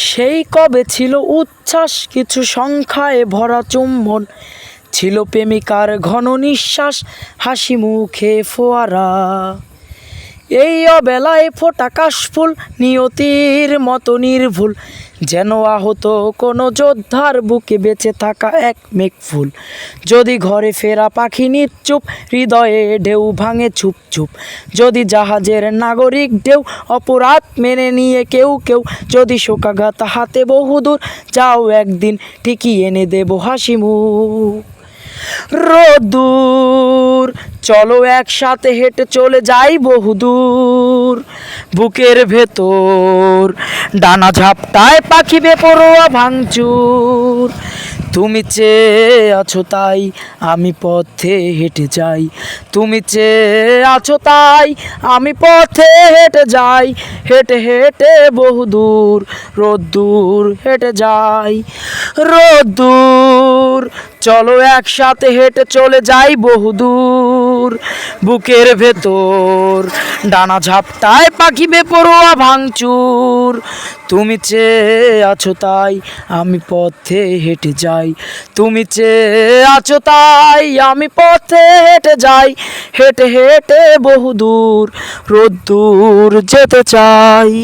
সেই কবে ছিল উচ্ছ্বাস, কিছু সংখ্যায় ভরা চুম্বন, ছিল প্রেমিকার ঘন নিঃশ্বাস, হাসি মুখে ফোয়ারা। এই অবেলায় ফোটা কাশফুল, নিয়তির মতো নির্ভুল, যেন আহত কোনো যোদ্ধার বুকে বেঁচে থাকা এক মেঘ ফুল। যদি ঘরে ফেরা পাখি নিশ্চুপ, হৃদয়ে ঢেউ ভাঙে চুপ চুপ। যদি জাহাজের নাগরিক ঢেউ অপরাধ মেনে নিয়ে কেউ কেউ, যদি শোকাঘাত হাতে বহুদূর, যাও একদিন ঠিকই এনে দেব হাসি মুখ। রোদ্দুর চলো একসাথে হেঁটে চলে যাই বহুদূর, বুকের ভেতর ডানা ঝাপটায় পাখি বেপরোয়া ভাঙচুর। তুমি চেয়ে আছো তাই আমি পথে হেঁটে যাই, তুমি চেয়ে আছো তাই আমি পথে হেঁটে যাই, হেঁটে হেঁটে বহুদূর রোদ্দুর হেঁটে যাই। রোদ্দুর চলো একসাথে হেঁটে চলে যাই বহুদূর, বুকের ভেতর ডানা ঝাপটায় পাখি বেপরোয়া ভাঙচুর। তুমি চেয়ে আছো তাই আমি পথে হেঁটে যাই, তুমি চেয়ে আছো তাই আমি পথে হেঁটে যাই, হেঁটে হেঁটে বহুদূর রোদ্দুর যেতে চাই।